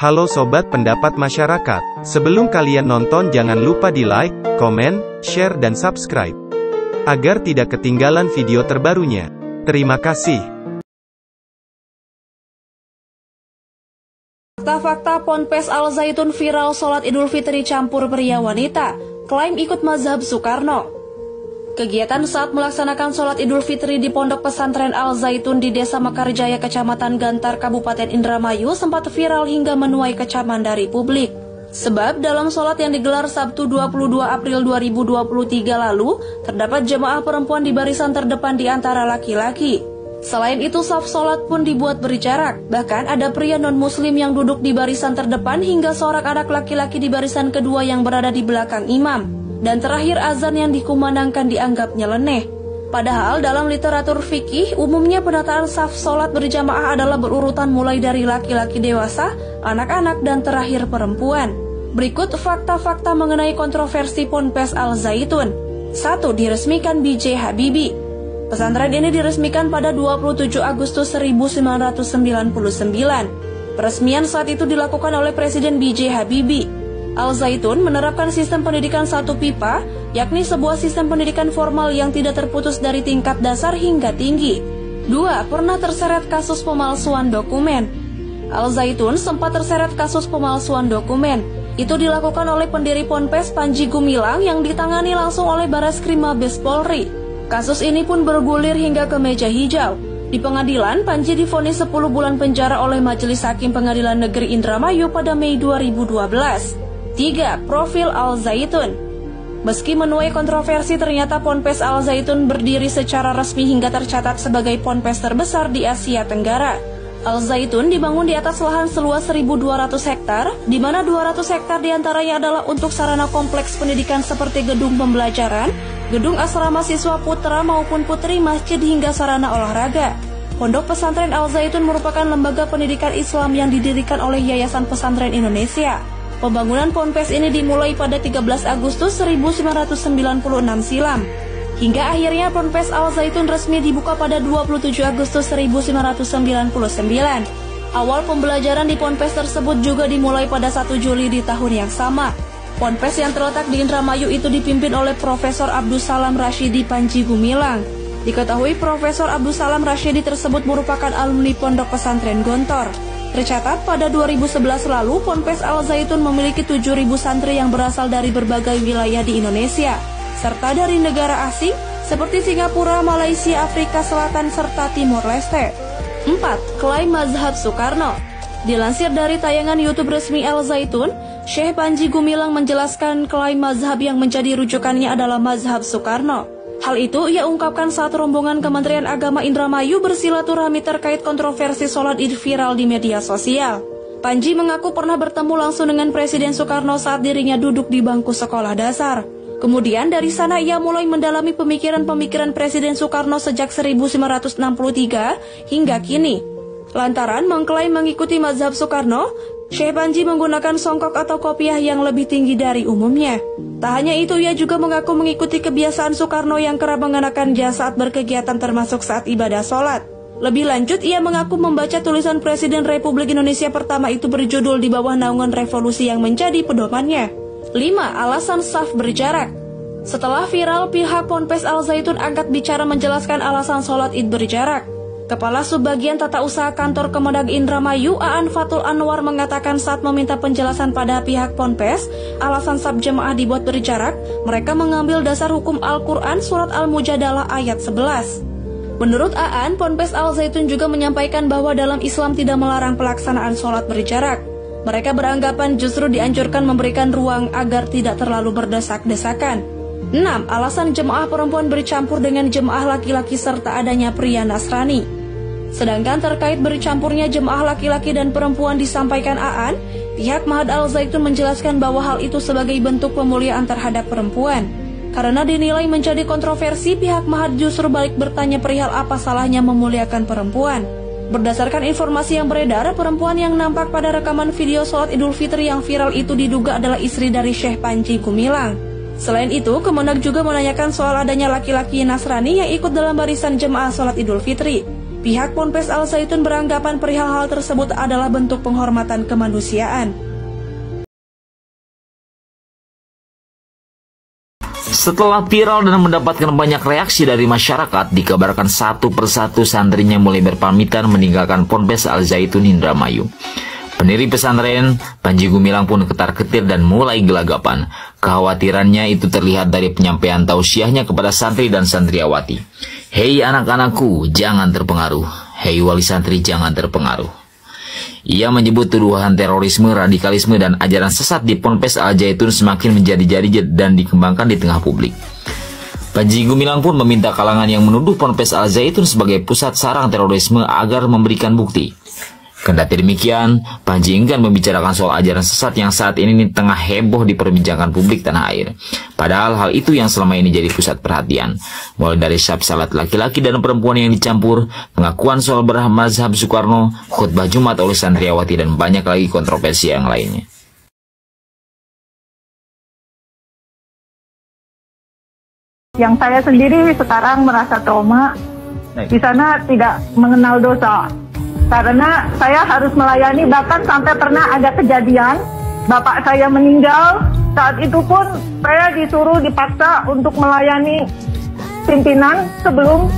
Halo Sobat Pendapat Masyarakat. Sebelum kalian nonton jangan lupa di like, komen, share dan subscribe. Agar tidak ketinggalan video terbarunya. Terima kasih. Fakta-fakta Ponpes Al Zaitun viral sholat Idul Fitri campur pria wanita, klaim ikut mazhab Soekarno. Kegiatan saat melaksanakan sholat Idul Fitri di Pondok Pesantren Al Zaitun di Desa Mekarjaya, Kecamatan Gantar, Kabupaten Indramayu sempat viral hingga menuai kecaman dari publik. Sebab dalam sholat yang digelar Sabtu 22 April 2023 lalu, terdapat jemaah perempuan di barisan terdepan di antara laki-laki. Selain itu, saf sholat pun dibuat berjarak. Bahkan ada pria non-muslim yang duduk di barisan terdepan hingga seorang anak laki-laki di barisan kedua yang berada di belakang imam. Dan terakhir azan yang dikumandangkan dianggap nyeleneh. Padahal dalam literatur fikih, umumnya penataan saf sholat berjamaah adalah berurutan mulai dari laki-laki dewasa, anak-anak, dan terakhir perempuan. Berikut fakta-fakta mengenai kontroversi Ponpes Al Zaitun. 1. Diresmikan B.J. Habibie. Pesantren ini diresmikan pada 27 Agustus 1999. Peresmian saat itu dilakukan oleh Presiden B.J. Habibie. Al Zaitun menerapkan sistem pendidikan satu pipa, yakni sebuah sistem pendidikan formal yang tidak terputus dari tingkat dasar hingga tinggi. 2. Pernah terseret kasus pemalsuan dokumen. Al Zaitun sempat terseret kasus pemalsuan dokumen. Itu dilakukan oleh pendiri Ponpes Panji Gumilang yang ditangani langsung oleh Bareskrim Mabes Polri. Kasus ini pun bergulir hingga ke meja hijau. Di pengadilan, Panji divonis 10 bulan penjara oleh Majelis Hakim Pengadilan Negeri Indramayu pada Mei 2012. 3. Profil Al Zaitun. Meski menuai kontroversi, ternyata Ponpes Al Zaitun berdiri secara resmi hingga tercatat sebagai ponpes terbesar di Asia Tenggara. Al Zaitun dibangun di atas lahan seluas 1.200 hektar, di mana 200 hektar diantaranya adalah untuk sarana kompleks pendidikan seperti gedung pembelajaran, gedung asrama siswa putra maupun putri, masjid hingga sarana olahraga. Pondok Pesantren Al Zaitun merupakan lembaga pendidikan Islam yang didirikan oleh Yayasan Pesantren Indonesia. Pembangunan ponpes ini dimulai pada 13 Agustus 1996 silam. Hingga akhirnya Ponpes Al Zaitun resmi dibuka pada 27 Agustus 1999. Awal pembelajaran di ponpes tersebut juga dimulai pada 1 Juli di tahun yang sama. Ponpes yang terletak di Indramayu itu dipimpin oleh Profesor Abdus Salam Rasyidi Panji Gumilang. Diketahui Profesor Abdus Salam Rasyidi tersebut merupakan alumni Pondok Pesantren Gontor. Tercatat pada 2011 lalu, Ponpes Al Zaitun memiliki 7.000 santri yang berasal dari berbagai wilayah di Indonesia, serta dari negara asing seperti Singapura, Malaysia, Afrika Selatan, serta Timor Leste. 4. Klaim mazhab Soekarno. Dilansir dari tayangan YouTube resmi Al Zaitun, Syekh Panji Gumilang menjelaskan klaim mazhab yang menjadi rujukannya adalah mazhab Soekarno. Hal itu ia ungkapkan saat rombongan Kementerian Agama Indramayu bersilaturahmi terkait kontroversi sholat Id viral di media sosial. Panji mengaku pernah bertemu langsung dengan Presiden Soekarno saat dirinya duduk di bangku sekolah dasar. Kemudian dari sana ia mulai mendalami pemikiran-pemikiran Presiden Soekarno sejak 1963 hingga kini. Lantaran mengklaim mengikuti mazhab Soekarno, Syekh Panji menggunakan songkok atau kopiah yang lebih tinggi dari umumnya. Tak hanya itu, ia juga mengaku mengikuti kebiasaan Soekarno yang kerap mengenakan jas saat berkegiatan termasuk saat ibadah sholat. Lebih lanjut, ia mengaku membaca tulisan Presiden Republik Indonesia pertama itu berjudul Di Bawah Naungan Revolusi yang menjadi pedomannya. 5. Alasan saf berjarak. Setelah viral, pihak Ponpes Al Zaitun angkat bicara menjelaskan alasan sholat Id berjarak. Kepala Subbagian Tata Usaha Kantor Kemendag Indramayu, Aan Fatul Anwar mengatakan saat meminta penjelasan pada pihak Ponpes, alasan saf jemaah dibuat berjarak, mereka mengambil dasar hukum Al-Quran Surat Al-Mujadalah ayat 11. Menurut Aan, Ponpes Al Zaitun juga menyampaikan bahwa dalam Islam tidak melarang pelaksanaan sholat berjarak. Mereka beranggapan justru dianjurkan memberikan ruang agar tidak terlalu berdesak-desakan. 6. Alasan jemaah perempuan bercampur dengan jemaah laki-laki serta adanya pria Nasrani. Sedangkan terkait bercampurnya jemaah laki-laki dan perempuan disampaikan Aan, pihak Ma'had Al Zaitun menjelaskan bahwa hal itu sebagai bentuk pemuliaan terhadap perempuan. Karena dinilai menjadi kontroversi, pihak Ma'had justru balik bertanya perihal apa salahnya memuliakan perempuan. Berdasarkan informasi yang beredar, perempuan yang nampak pada rekaman video sholat Idul Fitri yang viral itu diduga adalah istri dari Syekh Panji Gumilang. Selain itu, Kemendag juga menanyakan soal adanya laki-laki Nasrani yang ikut dalam barisan jemaah sholat Idul Fitri. Pihak Ponpes Al Zaitun beranggapan perihal hal tersebut adalah bentuk penghormatan kemanusiaan. Setelah viral dan mendapatkan banyak reaksi dari masyarakat, dikabarkan satu persatu santrinya mulai berpamitan meninggalkan Ponpes Al Zaitun Indramayu. Pendiri pesantren, Panji Gumilang pun ketar-ketir dan mulai gelagapan. Kekhawatirannya itu terlihat dari penyampaian tausiahnya kepada santri dan santriawati. Hei anak-anakku, jangan terpengaruh. Hei wali santri, jangan terpengaruh. Ia menyebut tuduhan terorisme, radikalisme, dan ajaran sesat di Ponpes Al Zaitun semakin menjadi-jadi dan dikembangkan di tengah publik. Panji Gumilang pun meminta kalangan yang menuduh Ponpes Al Zaitun sebagai pusat sarang terorisme agar memberikan bukti. Kendati demikian, Panji enggan membicarakan soal ajaran sesat yang saat ini tengah heboh diperbincangkan publik tanah air. Padahal hal itu yang selama ini jadi pusat perhatian. Mulai dari syab salat laki-laki dan perempuan yang dicampur, pengakuan soal bermazhab Soekarno, khutbah Jumat oleh santriawati, dan banyak lagi kontroversi yang lainnya. Yang saya sendiri sekarang merasa trauma, di sana tidak mengenal dosa. Karena saya harus melayani, bahkan sampai pernah ada kejadian bapak saya meninggal. Saat itu pun saya disuruh dipaksa untuk melayani pimpinan sebelum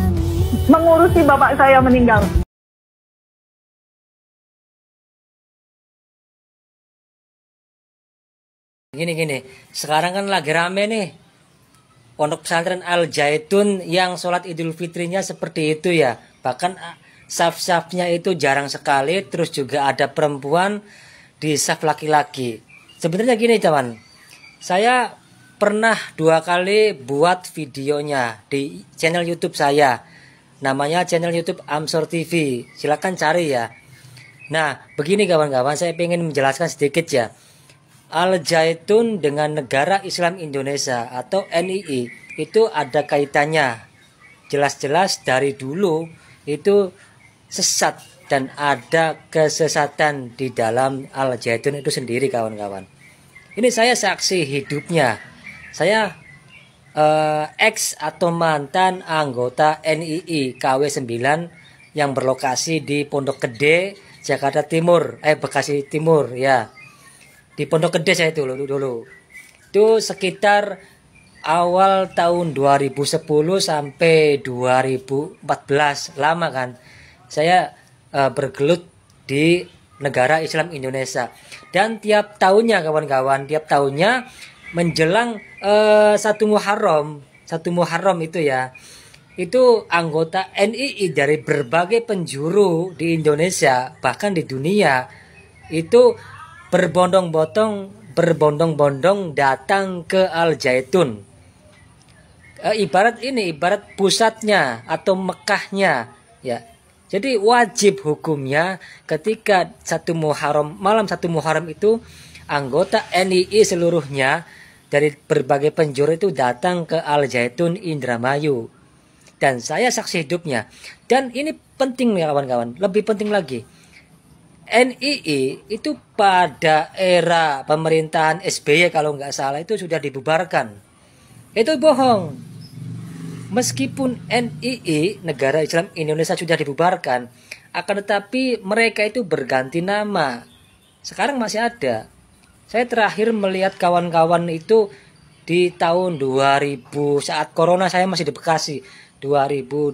mengurusi bapak saya meninggal. Gini, sekarang kan lagi rame nih Pondok Pesantren Al Zaitun yang sholat Idul Fitrinya seperti itu ya. Bahkan saf-safnya itu jarang sekali, terus juga ada perempuan di saf laki-laki. Sebenarnya gini teman, saya pernah 2 kali buat videonya di channel YouTube saya. Namanya channel YouTube Amsor TV, silakan cari ya. Nah begini kawan-kawan, saya ingin menjelaskan sedikit ya. Al Zaitun dengan Negara Islam Indonesia atau NII itu ada kaitannya. Jelas-jelas dari dulu itu sesat dan ada kesesatan di dalam Al Zaitun itu sendiri kawan-kawan. Ini saya saksi hidupnya. Saya ex atau mantan anggota NII KW9 yang berlokasi di Pondok Gede, Jakarta Timur, Bekasi Timur ya. Di Pondok Gede saya dulu. Itu sekitar awal tahun 2010 sampai 2014, lama kan. Saya bergelut di Negara Islam Indonesia. Dan tiap tahunnya kawan-kawan, tiap tahunnya menjelang 1 Muharram itu ya. Itu anggota NII dari berbagai penjuru di Indonesia, bahkan di dunia, itu berbondong-bondong datang ke Al Zaitun. Ibarat pusatnya atau Mekahnya ya. Jadi wajib hukumnya ketika malam 1 Muharram itu anggota NII seluruhnya dari berbagai penjuru itu datang ke Al Zaitun Indramayu. Dan saya saksi hidupnya. Dan ini penting ya kawan-kawan, lebih penting lagi. NII itu pada era pemerintahan SBY kalau nggak salah itu sudah dibubarkan. Itu bohong. Meskipun NII, Negara Islam Indonesia, sudah dibubarkan, akan tetapi mereka itu berganti nama. Sekarang masih ada. Saya terakhir melihat kawan-kawan itu di tahun 2000, saat corona saya masih di Bekasi, 2021.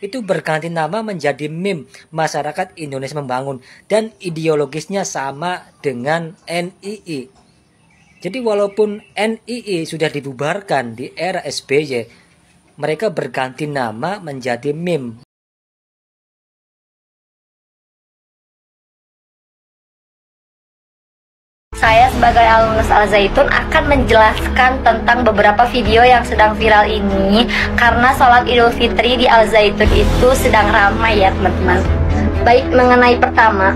Itu berganti nama menjadi MIM, Masyarakat Indonesia Membangun, dan ideologisnya sama dengan NII. Jadi walaupun NII sudah dibubarkan di era SBY, mereka berganti nama menjadi MIM. Saya sebagai alumnus Al Zaitun akan menjelaskan tentang beberapa video yang sedang viral ini, karena sholat Idul Fitri di Al Zaitun itu sedang ramai ya teman-teman. Baik, mengenai pertama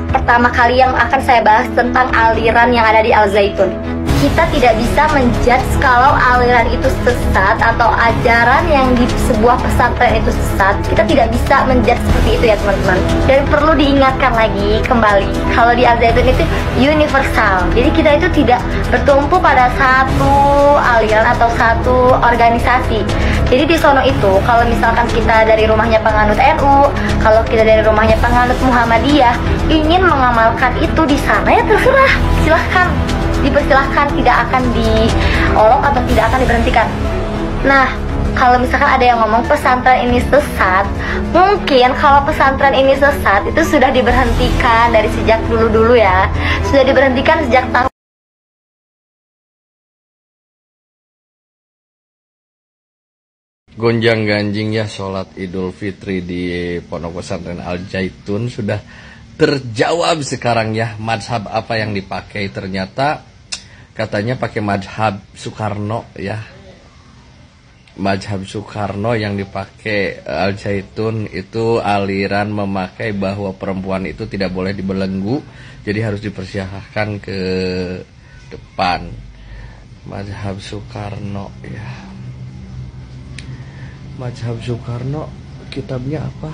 kali yang akan saya bahas tentang aliran yang ada di Al Zaitun. kita tidak bisa menjudge kalau aliran itu sesat atau ajaran yang di sebuah pesantren itu sesat. Kita tidak bisa menjudge seperti itu ya teman-teman. Dan perlu diingatkan lagi kembali, kalau di Al Zaitun itu universal. Jadi kita itu tidak bertumpu pada satu aliran atau satu organisasi. Jadi di sono itu, kalau misalkan kita dari rumahnya penganut NU, kalau kita dari rumahnya penganut Muhammadiyah, ingin mengamalkan itu di sana ya terserah, silahkan, dipersilahkan, tidak akan diolok atau tidak akan diberhentikan. Nah, kalau misalkan ada yang ngomong pesantren ini sesat, mungkin kalau pesantren ini sesat itu sudah diberhentikan dari sejak dulu-dulu ya, sudah diberhentikan sejak tahun. Gonjang-ganjing ya sholat Idul Fitri di Pondok Pesantren Al Zaitun sudah terjawab sekarang ya. Mazhab apa yang dipakai, ternyata katanya pakai mazhab Soekarno ya. Mazhab Soekarno yang dipakai Al Zaitun itu aliran memakai bahwa perempuan itu tidak boleh dibelenggu, jadi harus dipersilahkan ke depan. Mazhab Soekarno ya. Mazhab Soekarno kitabnya apa?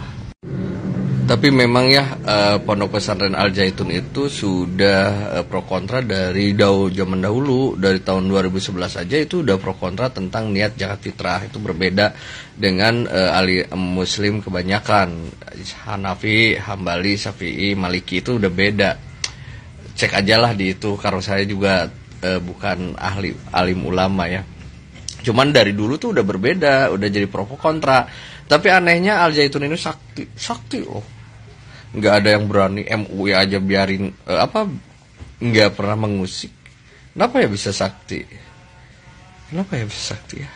Tapi memang ya Pondok Pesantren Al Zaitun itu sudah pro kontra dari zaman dahulu. Dari tahun 2011 aja itu udah pro kontra tentang niat zakat fitrah. Itu berbeda dengan muslim kebanyakan. Hanafi, Hambali, Syafi'i, Maliki itu udah beda. Cek aja lah di itu, karena saya juga bukan alim ulama ya. Cuman dari dulu tuh udah berbeda, udah jadi pro kontra. Tapi anehnya Al Zaitun ini sakti loh. Nggak ada yang berani, MUI aja biarin nggak pernah mengusik. Kenapa ya bisa sakti? Kenapa ya bisa sakti ya?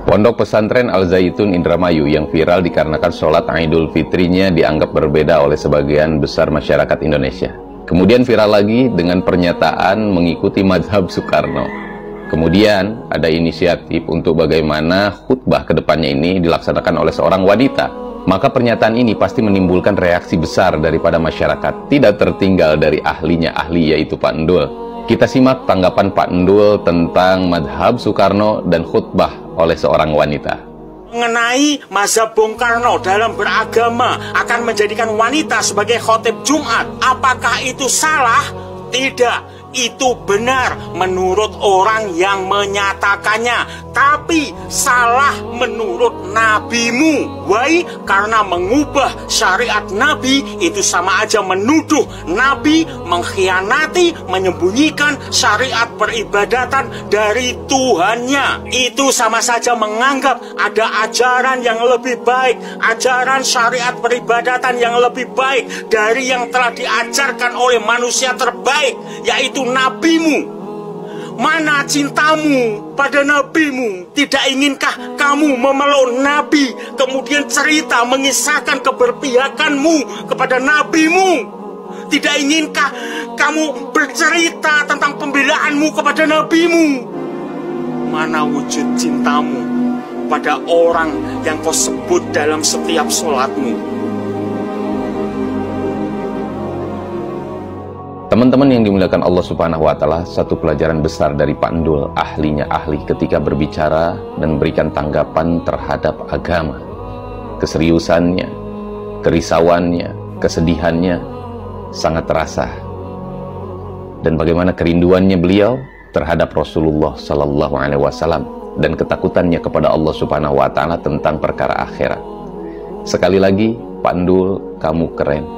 Pondok Pesantren Al Zaitun Indramayu yang viral dikarenakan sholat Idul Fitrinya dianggap berbeda oleh sebagian besar masyarakat Indonesia. Kemudian viral lagi dengan pernyataan mengikuti mazhab Soekarno. Kemudian ada inisiatif untuk bagaimana khutbah kedepannya ini dilaksanakan oleh seorang wanita. Maka pernyataan ini pasti menimbulkan reaksi besar daripada masyarakat. Tidak tertinggal dari ahlinya ahli, yaitu Pak Endul. Kita simak tanggapan Pak Endul tentang mazhab Soekarno dan khutbah oleh seorang wanita. Mengenai mazhab Bung Karno dalam beragama akan menjadikan wanita sebagai khotib Jumat, apakah itu salah? Tidak. Itu benar menurut orang yang menyatakannya, tapi salah menurut nabimu. Why? Karena mengubah syariat nabi itu sama aja menuduh nabi mengkhianati, menyembunyikan syariat peribadatan dari Tuhannya. Itu sama saja menganggap ada ajaran yang lebih baik, ajaran syariat peribadatan yang lebih baik dari yang telah diajarkan oleh manusia terbaik, yaitu nabimu. Mana cintamu pada nabimu? Tidak inginkah kamu memeluk nabi, kemudian cerita mengisahkan keberpihakanmu kepada nabimu? Tidak inginkah kamu bercerita tentang pembelaanmu kepada nabimu? Mana wujud cintamu pada orang yang kau sebut dalam setiap sholatmu? Teman-teman yang dimuliakan Allah Subhanahu wa Ta'ala, satu pelajaran besar dari Pak Endul, ahlinya ahli ketika berbicara dan berikan tanggapan terhadap agama. Keseriusannya, kerisauannya, kesedihannya sangat terasa. Dan bagaimana kerinduannya beliau terhadap Rasulullah Sallallahu Alaihi Wasallam dan ketakutannya kepada Allah Subhanahu wa Ta'ala tentang perkara akhirat. Sekali lagi, Pak Endul, kamu keren.